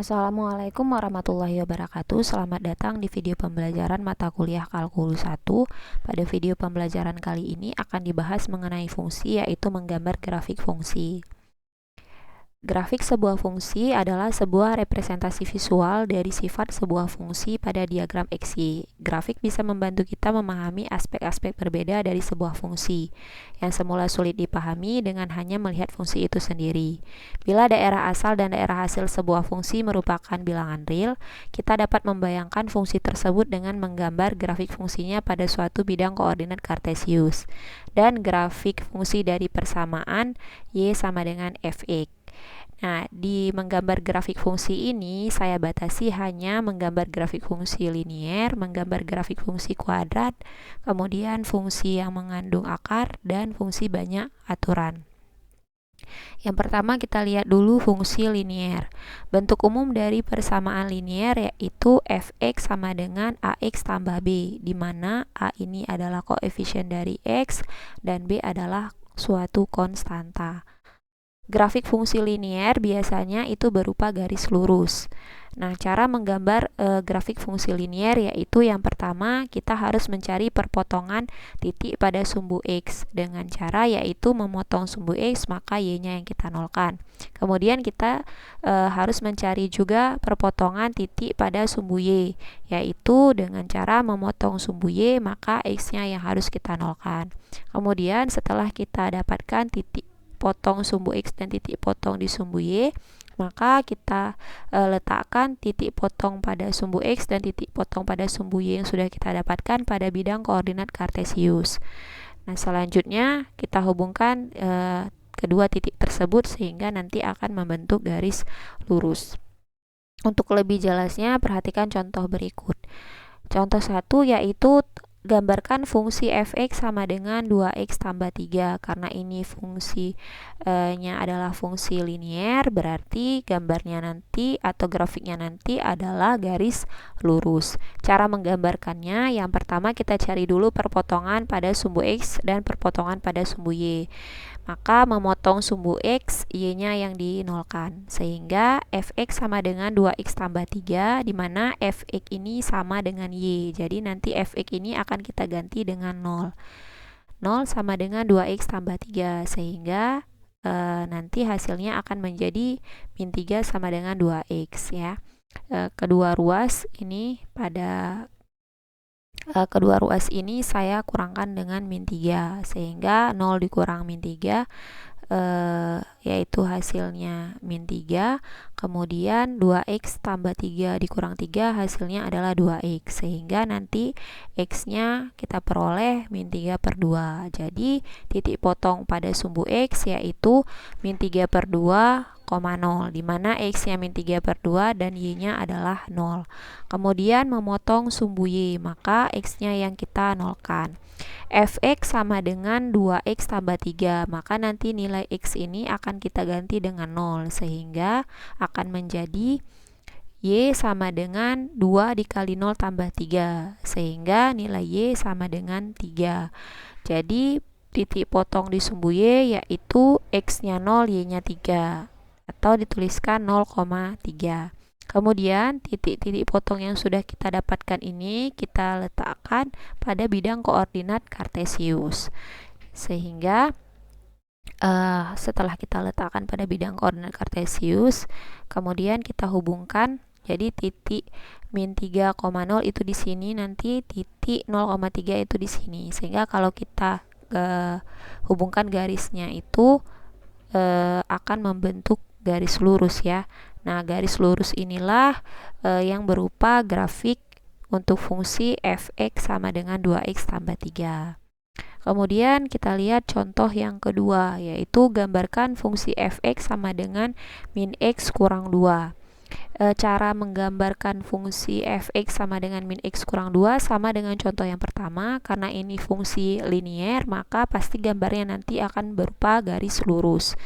Assalamualaikum warahmatullahi wabarakatuh. Selamat datang di video pembelajaran mata kuliah Kalkulus 1. Pada video pembelajaran kali ini akan dibahas mengenai fungsi, yaitu menggambar grafik fungsi. Grafik sebuah fungsi adalah sebuah representasi visual dari sifat sebuah fungsi pada diagram XY. Grafik bisa membantu kita memahami aspek-aspek berbeda dari sebuah fungsi, yang semula sulit dipahami dengan hanya melihat fungsi itu sendiri. Bila daerah asal dan daerah hasil sebuah fungsi merupakan bilangan real, kita dapat membayangkan fungsi tersebut dengan menggambar grafik fungsinya pada suatu bidang koordinat kartesius. Dan grafik fungsi dari persamaan Y sama dengan Fx. Nah, di menggambar grafik fungsi ini, saya batasi hanya menggambar grafik fungsi linier, menggambar grafik fungsi kuadrat, kemudian fungsi yang mengandung akar, dan fungsi banyak aturan. Yang pertama kita lihat dulu fungsi linier. Bentuk umum dari persamaan linier yaitu Fx sama dengan Ax tambah B, di mana A ini adalah koefisien dari X dan B adalah suatu konstanta. Grafik fungsi linier biasanya itu berupa garis lurus. Nah, cara menggambar grafik fungsi linier yaitu yang pertama kita harus mencari perpotongan titik pada sumbu X dengan cara yaitu memotong sumbu X, maka Y-nya yang kita nolkan. Kemudian kita harus mencari juga perpotongan titik pada sumbu Y, yaitu dengan cara memotong sumbu Y, maka X-nya yang harus kita nolkan. Kemudian setelah kita dapatkan titik potong sumbu X dan titik potong di sumbu Y, maka kita letakkan titik potong pada sumbu X dan titik potong pada sumbu Y yang sudah kita dapatkan pada bidang koordinat kartesius. Nah, selanjutnya kita hubungkan kedua titik tersebut sehingga nanti akan membentuk garis lurus. Untuk lebih jelasnya, perhatikan contoh berikut. Contoh 1 yaitu gambarkan fungsi Fx sama dengan 2x tambah 3. Karena ini fungsinya adalah fungsi linier, berarti gambarnya nanti atau grafiknya nanti adalah garis lurus. Cara menggambarkannya, yang pertama kita cari dulu perpotongan pada sumbu X dan perpotongan pada sumbu Y. Maka memotong sumbu X, Y-nya yang dinolkan. Sehingga Fx sama dengan 2x tambah 3, di mana Fx ini sama dengan Y. Jadi nanti Fx ini akan kita ganti dengan 0. 0 sama dengan 2x tambah 3, sehingga nanti hasilnya akan menjadi min 3 sama dengan 2x ya. Kedua ruas ini saya kurangkan dengan min 3, sehingga 0 dikurang min 3 yaitu hasilnya min 3, kemudian 2x tambah 3 dikurang 3 hasilnya adalah 2x, sehingga nanti x-nya kita peroleh min 3 per 2. Jadi titik potong pada sumbu x yaitu min 3 per 2, 0, di mana x-nya min 3 per 2 dan y-nya adalah 0. Kemudian memotong sumbu y, maka x-nya yang kita nolkan. Fx sama dengan 2x tambah 3, maka nanti nilai x ini akan kita ganti dengan 0, sehingga akan menjadi y sama dengan 2 dikali 0 tambah 3, sehingga nilai y sama dengan 3. Jadi titik potong di sumbu y yaitu x-nya 0, y-nya 3, atau dituliskan 0,3. Kemudian titik-titik potong yang sudah kita dapatkan ini kita letakkan pada bidang koordinat kartesius. Sehingga setelah kita letakkan pada bidang koordinat kartesius, kemudian kita hubungkan, jadi titik min 3,0 itu di sini, nanti titik 0,3 itu di sini. Sehingga kalau kita hubungkan garisnya itu akan membentuk garis lurus ya. Nah, garis lurus inilah yang berupa grafik untuk fungsi Fx sama dengan 2x tambah 3. Kemudian kita lihat contoh yang kedua, yaitu gambarkan fungsi Fx sama dengan min x kurang 2. Cara menggambarkan fungsi Fx sama dengan min x kurang 2 sama dengan contoh yang pertama. Karena ini fungsi linier, maka pasti gambarnya nanti akan berupa garis lurus.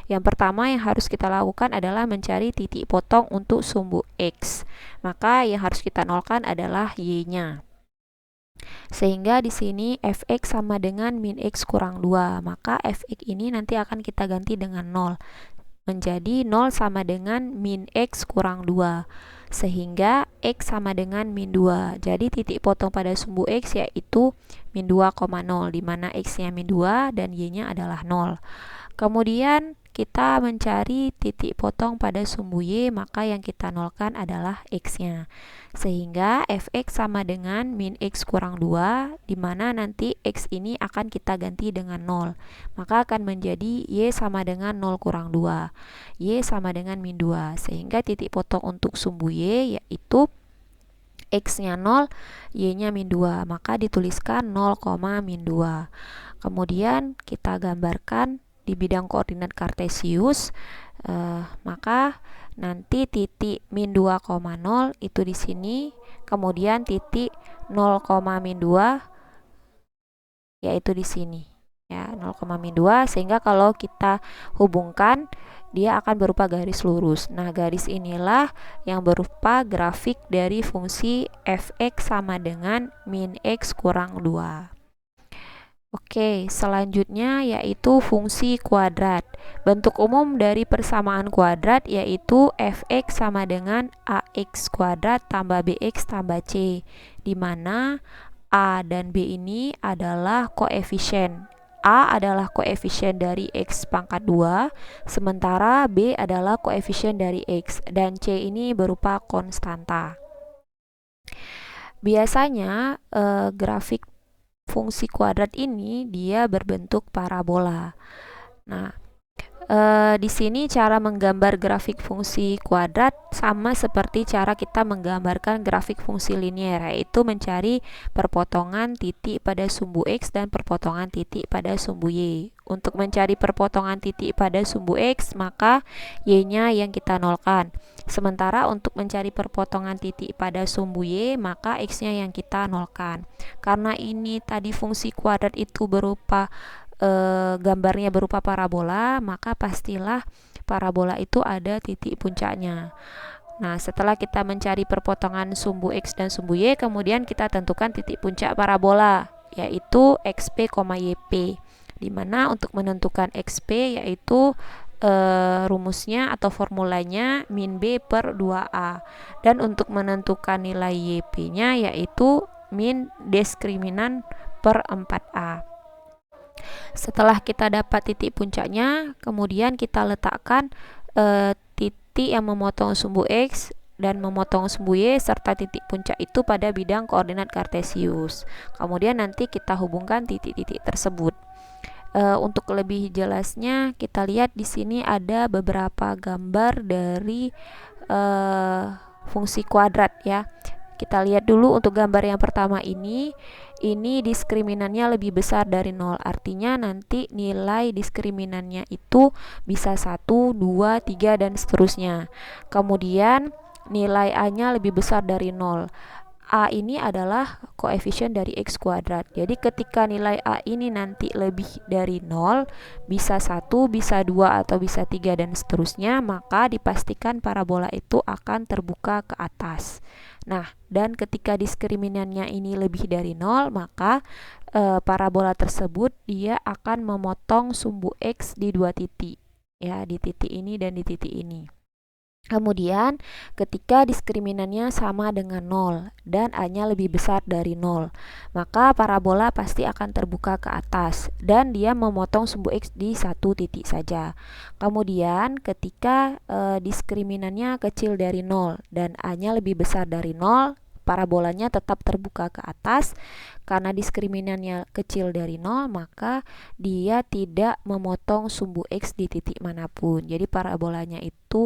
Yang pertama yang harus kita lakukan adalah mencari titik potong untuk sumbu X. Maka yang harus kita nolkan adalah Y-nya. Sehingga di sini Fx sama dengan min x kurang 2. Maka Fx ini nanti akan kita ganti dengan 0. menjadi 0 sama dengan min X kurang 2. Sehingga X sama dengan min 2. Jadi titik potong pada sumbu X yaitu min 2,0, di mana X-nya min 2 dan Y-nya adalah 0. Kemudian kita mencari titik potong pada sumbu Y, maka yang kita nolkan adalah X-nya. Sehingga Fx sama dengan min X kurang 2, di mana nanti X ini akan kita ganti dengan 0. Maka akan menjadi Y sama dengan 0 kurang 2. Y sama dengan min 2. Sehingga titik potong untuk sumbu Y yaitu X-nya 0, Y-nya min 2. Maka dituliskan 0, min 2. Kemudian kita gambarkan di bidang koordinat kartesius, maka nanti titik min 2,0 itu di sini, kemudian titik 0, min 2 yaitu di sini ya, 0, min 2, sehingga kalau kita hubungkan dia akan berupa garis lurus. Nah, garis inilah yang berupa grafik dari fungsi fx sama dengan min x kurang 2. Oke, selanjutnya yaitu fungsi kuadrat. Bentuk umum dari persamaan kuadrat yaitu fx sama dengan ax kuadrat tambah bx tambah c, di mana a dan b ini adalah koefisien. A adalah koefisien dari x pangkat 2, sementara b adalah koefisien dari x, dan c ini berupa konstanta. Biasanya grafik fungsi kuadrat ini dia berbentuk parabola. Nah, di sini cara menggambar grafik fungsi kuadrat sama seperti cara kita menggambarkan grafik fungsi linier, yaitu mencari perpotongan titik pada sumbu X dan perpotongan titik pada sumbu Y. Untuk mencari perpotongan titik pada sumbu X, maka Y-nya yang kita nolkan. Sementara untuk mencari perpotongan titik pada sumbu Y, maka X-nya yang kita nolkan. Karena ini tadi fungsi kuadrat itu berupa gambarnya berupa parabola, maka pastilah parabola itu ada titik puncaknya. Nah, setelah kita mencari perpotongan sumbu X dan sumbu Y, kemudian kita tentukan titik puncak parabola, yaitu XP, YP. Dimana untuk menentukan XP yaitu rumusnya atau formulanya min B per 2A. Dan untuk menentukan nilai YP nya yaitu min diskriminan per 4A. Setelah kita dapat titik puncaknya, kemudian kita letakkan titik yang memotong sumbu X dan memotong sumbu Y serta titik puncak itu pada bidang koordinat kartesius. Kemudian nanti kita hubungkan titik-titik tersebut. Untuk lebih jelasnya, kita lihat di sini ada beberapa gambar dari fungsi kuadrat ya. Kita lihat dulu untuk gambar yang pertama ini diskriminannya lebih besar dari 0. Artinya nanti nilai diskriminannya itu bisa 1, 2, 3 dan seterusnya. Kemudian nilai A-nya lebih besar dari 0. A ini adalah koefisien dari X kuadrat. Jadi ketika nilai A ini nanti lebih dari 0, bisa 1, bisa 2, atau bisa 3 dan seterusnya, maka dipastikan parabola itu akan terbuka ke atas. Nah, dan ketika diskriminannya ini lebih dari 0, maka parabola tersebut dia akan memotong sumbu X di dua titik. Ya, di titik ini dan di titik ini. Kemudian ketika diskriminannya sama dengan 0 dan A-nya lebih besar dari 0, maka parabola pasti akan terbuka ke atas dan dia memotong sumbu X di satu titik saja. Kemudian ketika diskriminannya kecil dari 0 dan A-nya lebih besar dari 0, parabolanya tetap terbuka ke atas. Karena diskriminannya kecil dari 0, maka dia tidak memotong sumbu X di titik manapun. Jadi parabolanya itu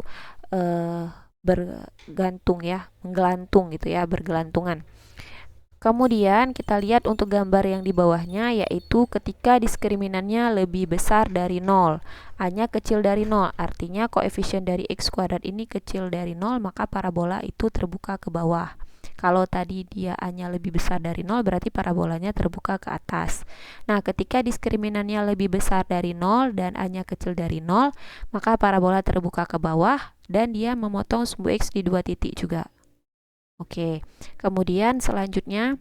bergantung ya, menggelantung gitu ya, bergelantungan. Kemudian kita lihat untuk gambar yang di bawahnya, yaitu ketika diskriminannya lebih besar dari 0, A-nya kecil dari 0, artinya koefisien dari X kuadrat ini kecil dari 0, maka parabola itu terbuka ke bawah. Kalau tadi dia A-nya lebih besar dari 0, berarti parabolanya terbuka ke atas. Nah, ketika diskriminannya lebih besar dari 0 dan A-nya kecil dari 0, maka parabola terbuka ke bawah dan dia memotong sumbu X di dua titik juga. Oke, kemudian selanjutnya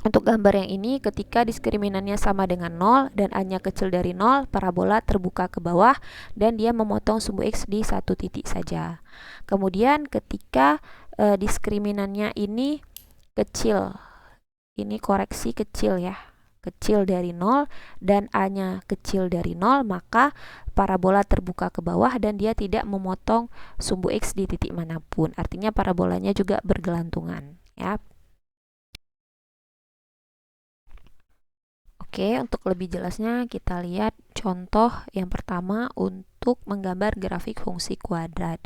Untuk gambar yang ini, ketika diskriminannya sama dengan 0 dan A-nya kecil dari 0, parabola terbuka ke bawah dan dia memotong sumbu X di satu titik saja. Kemudian ketika diskriminannya ini kecil, ini koreksi kecil ya, kecil dari 0 dan A-nya kecil dari 0, maka parabola terbuka ke bawah dan dia tidak memotong sumbu X di titik manapun. Artinya parabolanya juga bergelantungan ya. Oke, untuk lebih jelasnya kita lihat contoh yang pertama untuk menggambar grafik fungsi kuadrat.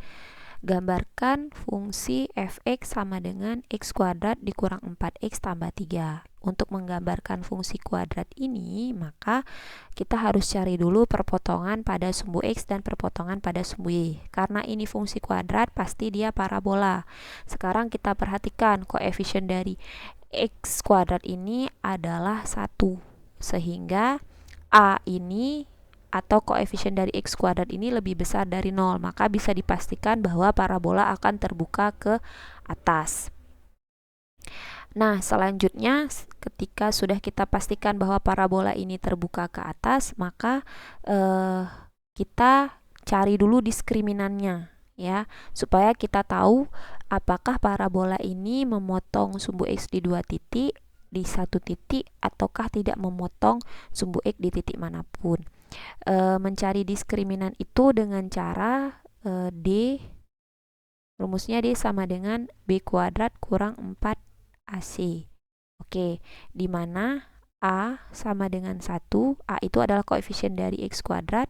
Gambarkan fungsi f(x) sama dengan x kuadrat dikurang 4x tambah 3. Untuk menggambarkan fungsi kuadrat ini, maka kita harus cari dulu perpotongan pada sumbu x dan perpotongan pada sumbu y. Karena ini fungsi kuadrat, pasti dia parabola. Sekarang kita perhatikan koefisien dari x kuadrat ini adalah 1. Sehingga A ini atau koefisien dari x kuadrat ini lebih besar dari 0, maka bisa dipastikan bahwa parabola akan terbuka ke atas. Nah, selanjutnya ketika sudah kita pastikan bahwa parabola ini terbuka ke atas, maka kita cari dulu diskriminannya ya, supaya kita tahu apakah parabola ini memotong sumbu x di dua titik, di satu titik, ataukah tidak memotong sumbu x di titik manapun. Mencari diskriminan itu dengan cara D, rumusnya D sama dengan B kuadrat kurang 4AC. Oke, di mana A sama dengan 1, A itu adalah koefisien dari x kuadrat,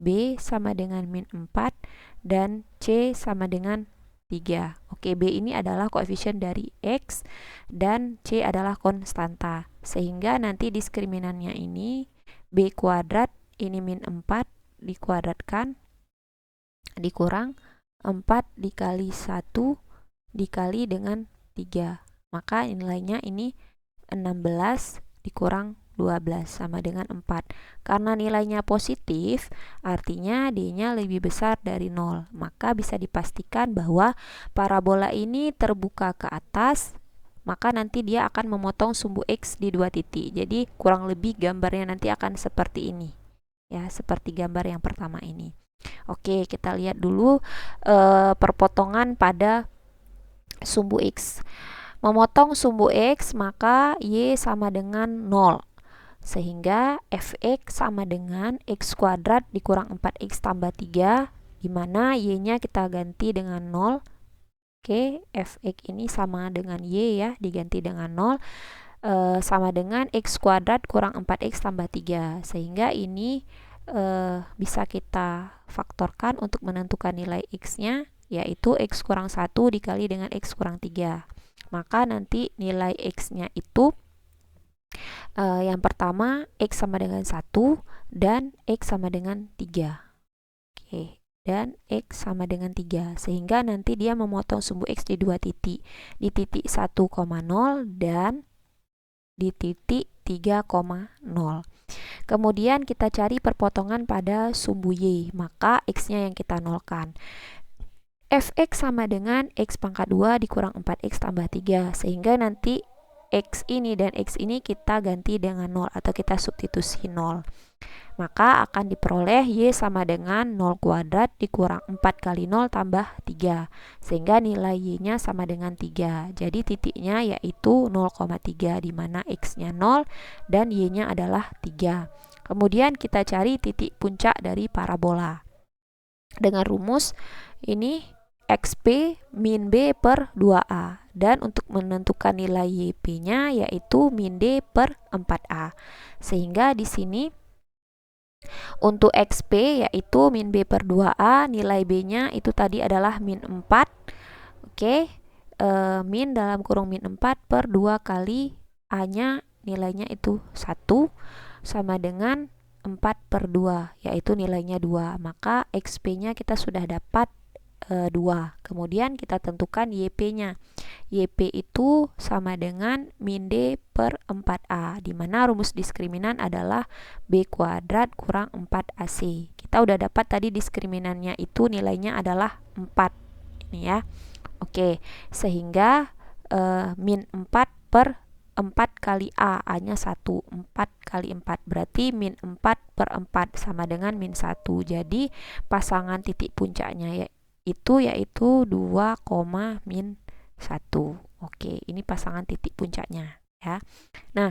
B sama dengan min 4, dan C sama dengan 3. Oke, B ini adalah koefisien dari X dan C adalah konstanta. Sehingga nanti diskriminannya ini B kuadrat, ini min 4 dikuadratkan, dikurang 4 dikali 1 dikali dengan 3. Maka nilainya ini 16 dikurang 12 sama dengan 4. Karena nilainya positif, artinya D-nya lebih besar dari 0. Maka bisa dipastikan bahwa parabola ini terbuka ke atas, maka nanti dia akan memotong sumbu X di dua titik. Jadi kurang lebih gambarnya nanti akan seperti ini. Ya, seperti gambar yang pertama ini. Oke, kita lihat dulu perpotongan pada sumbu X. Memotong sumbu X, maka Y sama dengan 0. Sehingga fx sama dengan x kuadrat dikurang 4x tambah 3, di mana y-nya kita ganti dengan 0. Oke, fx ini sama dengan y ya, diganti dengan 0, sama dengan x kuadrat kurang 4x tambah 3. Sehingga ini bisa kita faktorkan untuk menentukan nilai x-nya, yaitu x kurang 1 dikali dengan x kurang 3. Maka nanti nilai x-nya itu yang pertama x sama dengan 1 dan x sama dengan 3. Oke, dan x sama dengan 3. Sehingga nanti dia memotong sumbu x di dua titik. Di titik 1,0 dan di titik 3,0. Kemudian kita cari perpotongan pada sumbu y, maka x-nya yang kita nolkan. Fx sama dengan x pangkat 2 dikurang 4x tambah 3. Sehingga nanti X ini dan X ini kita ganti dengan 0 atau kita substitusi 0. Maka akan diperoleh Y sama dengan 0 kuadrat dikurang 4 kali 0 tambah 3. Sehingga nilai Y-nya sama dengan 3. Jadi titiknya yaitu 0,3, di mana X-nya 0 dan Y-nya adalah 3. Kemudian kita cari titik puncak dari parabola. Dengan rumus ini XP min B per 2A. Dan untuk menentukan nilai YP-nya yaitu min D per 4A. Sehingga di sini untuk XP yaitu min B per 2A, nilai B-nya itu tadi adalah min 4. Oke, min dalam kurung min 4 per 2 kali A-nya nilainya itu 1 sama dengan 4 per 2, yaitu nilainya 2. Maka XP-nya kita sudah dapat 2. Kemudian kita tentukan YP-nya. YP itu sama dengan min D per 4A, di mana rumus diskriminan adalah B kuadrat kurang 4AC. Kita udah dapat tadi diskriminannya itu nilainya adalah 4. Ini ya. Oke, sehingga min 4 per 4 kali A, A-nya 1, 4 kali 4, berarti min 4 per 4 sama dengan min 1. Jadi pasangan titik puncaknya yaitu 2, min 1. Oke, ini pasangan titik puncaknya ya. Nah,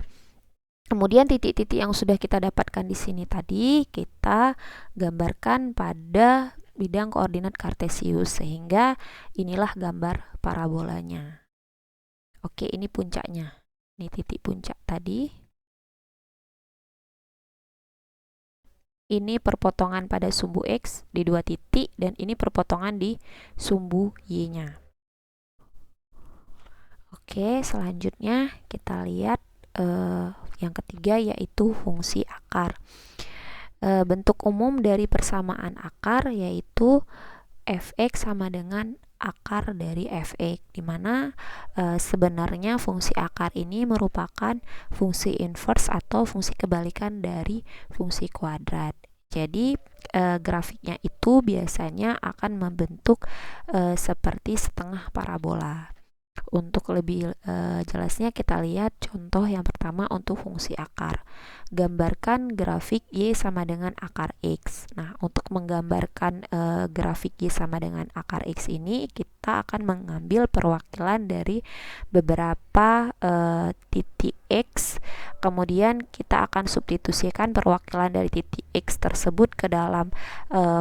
kemudian titik-titik yang sudah kita dapatkan di sini tadi kita gambarkan pada bidang koordinat kartesius, sehingga inilah gambar parabolanya. Oke, ini puncaknya. Ini titik puncak tadi. Ini perpotongan pada sumbu X di 2 titik, dan ini perpotongan di sumbu Y-nya. Oke, selanjutnya kita lihat yang ketiga, yaitu fungsi akar. Bentuk umum dari persamaan akar yaitu fx sama dengan akar dari fx, di mana sebenarnya fungsi akar ini merupakan fungsi inverse atau fungsi kebalikan dari fungsi kuadrat. Jadi grafiknya itu biasanya akan membentuk seperti setengah parabola. Untuk lebih jelasnya kita lihat contoh yang pertama untuk fungsi akar. Gambarkan grafik Y sama dengan akar X. Nah, untuk menggambarkan grafik Y sama dengan akar X ini, kita akan mengambil perwakilan dari beberapa titik X. Kemudian kita akan substitusikan perwakilan dari titik X tersebut ke dalam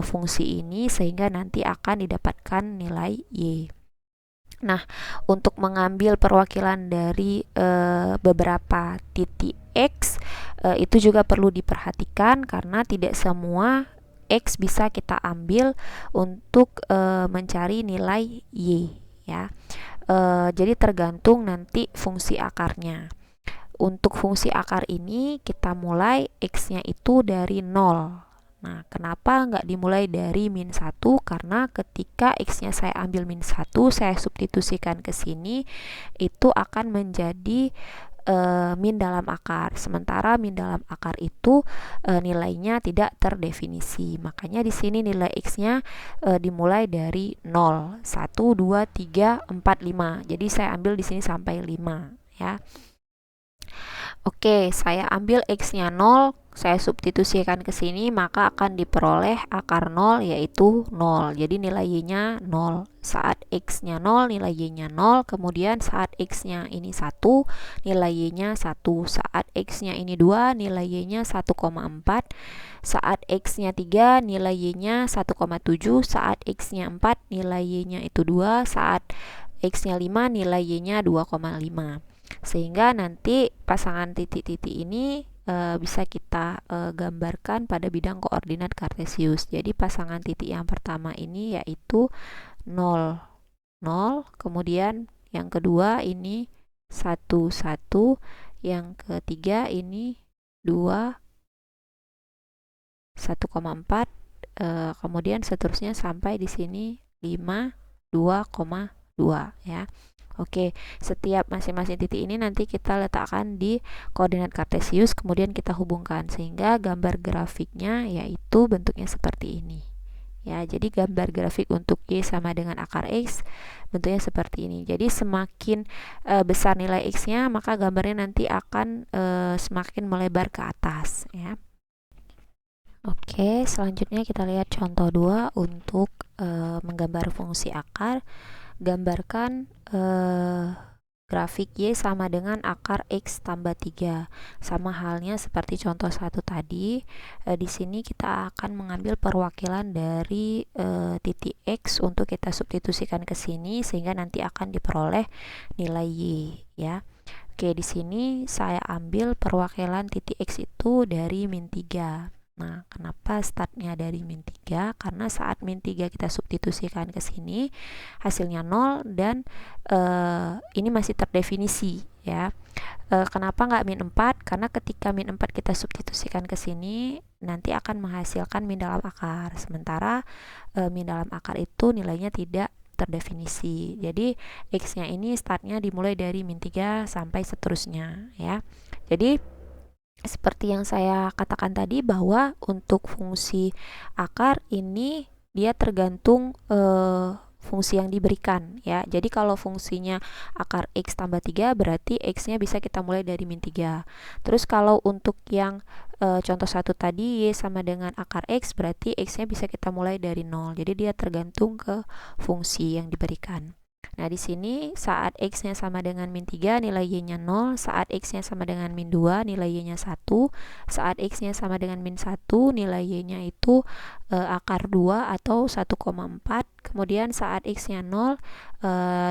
fungsi ini, sehingga nanti akan didapatkan nilai Y. Nah, untuk mengambil perwakilan dari beberapa titik X itu juga perlu diperhatikan, karena tidak semua X bisa kita ambil untuk mencari nilai Y ya. Jadi tergantung nanti fungsi akarnya. Untuk fungsi akar ini kita mulai X-nya itu dari 0. Nah, kenapa nggak dimulai dari min 1? Karena ketika X-nya saya ambil min 1, saya substitusikan ke sini, itu akan menjadi min dalam akar. Sementara min dalam akar itu nilainya tidak terdefinisi. Makanya di sini nilai X-nya dimulai dari 0, 1, 2, 3, 4, 5. Jadi saya ambil di sini sampai 5 ya. Oke, saya ambil X-nya 0, saya substitusikan ke sini, maka akan diperoleh akar 0 yaitu 0. Jadi nilai Y-nya 0. Saat X-nya 0, nilai Y-nya 0. Kemudian saat X-nya ini 1, nilai Y-nya 1. Saat X-nya ini 2, nilai Y-nya 1,4. Saat X-nya 3, nilai Y-nya 1,7. Saat X-nya 4, nilai Y-nya itu 2. Saat X-nya 5, nilai Y-nya 2,5. Sehingga nanti pasangan titik-titik ini bisa kita gambarkan pada bidang koordinat kartesius. Jadi pasangan titik yang pertama ini yaitu 0, 0, kemudian yang kedua ini 1, 1, yang ketiga ini 2, 1,4, kemudian seterusnya sampai di sini 5, 2,2 ya. Oke, setiap masing-masing titik ini nanti kita letakkan di koordinat kartesius, kemudian kita hubungkan, sehingga gambar grafiknya yaitu bentuknya seperti ini. Ya, jadi gambar grafik untuk Y sama dengan akar X bentuknya seperti ini. Jadi semakin besar nilai X-nya, maka gambarnya nanti akan semakin melebar ke atas ya. Oke, selanjutnya kita lihat contoh 2 untuk menggambar fungsi akar. Gambarkan grafik Y sama dengan akar X tambah 3. Sama halnya seperti contoh 1 tadi. Di sini kita akan mengambil perwakilan dari titik X untuk kita substitusikan ke sini, sehingga nanti akan diperoleh nilai Y ya. Oke, di sini saya ambil perwakilan titik X itu dari min 3. Nah, kenapa startnya dari min 3? Karena saat min 3 kita substitusikan ke sini, hasilnya 0, dan ini masih terdefinisi ya. Kenapa nggak min 4? Karena ketika min 4 kita substitusikan ke sini, nanti akan menghasilkan min dalam akar. Sementara min dalam akar itu nilainya tidak terdefinisi. Jadi X-nya ini startnya dimulai dari min 3 sampai seterusnya ya. Jadi seperti yang saya katakan tadi, bahwa untuk fungsi akar ini dia tergantung fungsi yang diberikan ya. Jadi kalau fungsinya akar X tambah 3 berarti X-nya bisa kita mulai dari min 3. Terus kalau untuk yang contoh satu tadi Y sama dengan akar X berarti X-nya bisa kita mulai dari 0. Jadi dia tergantung ke fungsi yang diberikan. Nah, di sini saat X-nya sama dengan min 3, nilai Y-nya 0. Saat X-nya sama dengan min 2, nilai Y-nya 1. Saat X-nya sama dengan min 1, nilai Y-nya itu akar 2 atau 1,4. Kemudian saat X-nya 0,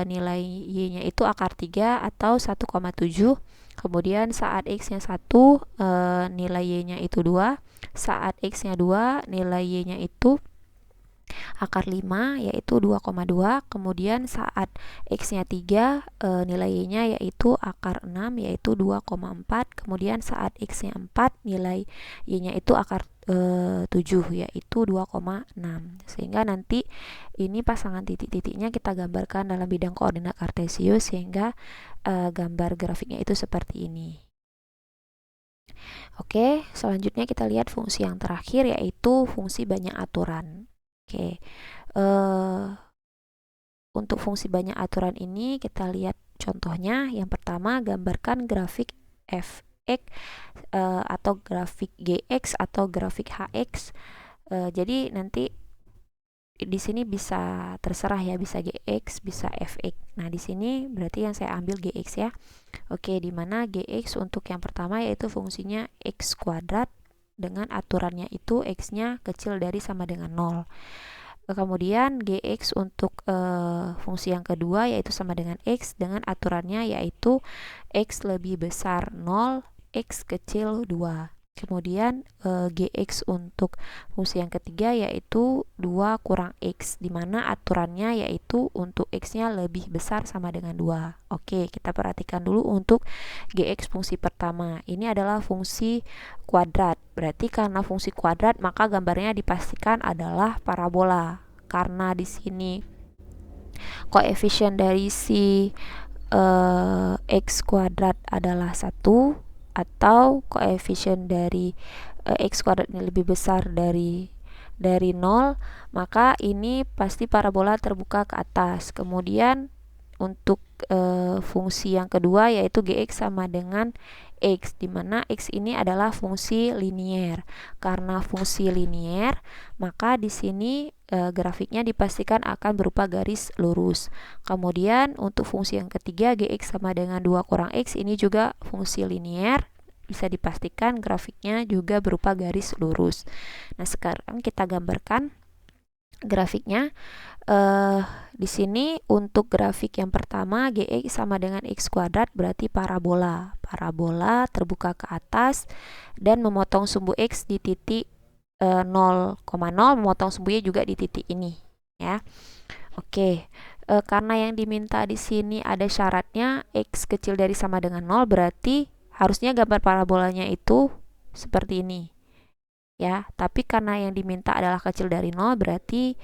nilai Y-nya itu akar 3 atau 1,7. Kemudian saat X-nya 1, nilai Y-nya itu 2. Saat X-nya 2, nilai Y-nya itu akar 5 yaitu 2,2. Kemudian saat X-nya 3, nilai Y-nya yaitu akar 6 yaitu 2,4. Kemudian saat X-nya 4, nilai Y-nya itu akar 7 yaitu 2,6. Sehingga nanti ini pasangan titik-titiknya kita gambarkan dalam bidang koordinat kartesius sehingga gambar grafiknya itu seperti ini. Oke, selanjutnya kita lihat fungsi yang terakhir yaitu fungsi banyak aturan. Oke, untuk fungsi banyak aturan ini kita lihat contohnya. Yang pertama, gambarkan grafik fx atau grafik gx atau grafik hx. Jadi nanti di sini bisa terserah ya, bisa gx, bisa fx. Nah, di sini berarti yang saya ambil gx ya. Oke, di mana gx untuk yang pertama yaitu fungsinya x kuadrat dengan aturannya itu x-nya kecil dari sama dengan 0. Kemudian gx untuk fungsi yang kedua yaitu sama dengan x dengan aturannya yaitu x lebih besar 0, x kecil 2. Kemudian gx untuk fungsi yang ketiga yaitu 2 kurang x, di mana aturannya yaitu untuk x-nya lebih besar sama dengan 2. Oke, kita perhatikan dulu untuk gx fungsi pertama. Ini adalah fungsi kuadrat. Berarti karena fungsi kuadrat maka gambarnya dipastikan adalah parabola. Karena di sini koefisien dari si x kuadrat adalah 1 atau koefisien dari x kuadrat ini lebih besar dari 0, maka ini pasti parabola terbuka ke atas. Kemudian untuk fungsi yang kedua yaitu gx sama dengan x, di mana x ini adalah fungsi linier. Karena fungsi linier, maka di sini grafiknya dipastikan akan berupa garis lurus. Kemudian untuk fungsi yang ketiga gx sama dengan 2 kurang x, ini juga fungsi linier, bisa dipastikan grafiknya juga berupa garis lurus. Nah, sekarang kita gambarkan grafiknya. Di sini untuk grafik yang pertama gx sama dengan x kuadrat berarti parabola. Parabola terbuka ke atas dan memotong sumbu x di titik 0,0, memotong sumbunya juga di titik ini ya. Oke, karena yang diminta di sini ada syaratnya x kecil dari sama dengan 0, berarti harusnya gambar parabolanya itu seperti ini ya. Tapi karena yang diminta adalah kecil dari 0, berarti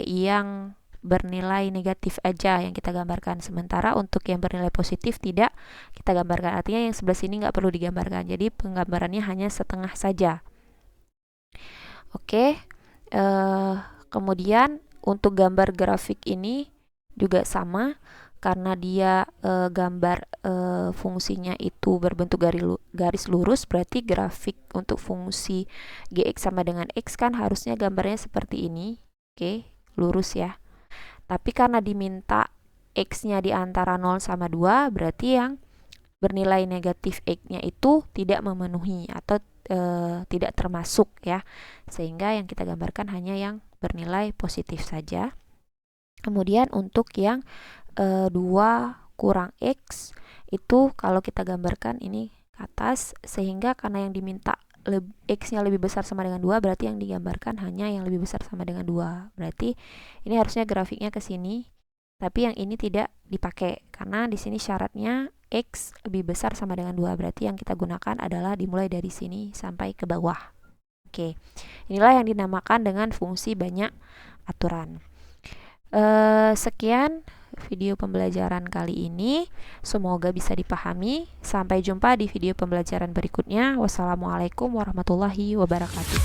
yang bernilai negatif aja yang kita gambarkan. Sementara untuk yang bernilai positif tidak kita gambarkan. Artinya yang sebelah sini nggak perlu digambarkan. Jadi penggambarannya hanya setengah saja. Oke, kemudian untuk gambar grafik ini juga sama. Karena dia gambar fungsinya itu berbentuk garis lurus, berarti grafik untuk fungsi gx sama dengan x kan harusnya gambarnya seperti ini. Oke, lurus ya. Tapi karena diminta x-nya di antara 0 sama 2, berarti yang bernilai negatif x-nya itu tidak memenuhi atau tidak termasuk ya. Sehingga yang kita gambarkan hanya yang bernilai positif saja. Kemudian untuk yang 2 kurang x itu kalau kita gambarkan ini ke atas, sehingga karena yang diminta x-nya lebih besar sama dengan 2, berarti yang digambarkan hanya yang lebih besar sama dengan 2. Berarti ini harusnya grafiknya ke sini, tapi yang ini tidak dipakai karena di sini syaratnya x lebih besar sama dengan 2. Berarti yang kita gunakan adalah dimulai dari sini sampai ke bawah. Oke, inilah yang dinamakan dengan fungsi banyak aturan. Sekian video pembelajaran kali ini, semoga bisa dipahami. Sampai jumpa di video pembelajaran berikutnya. Wassalamualaikum warahmatullahi wabarakatuh.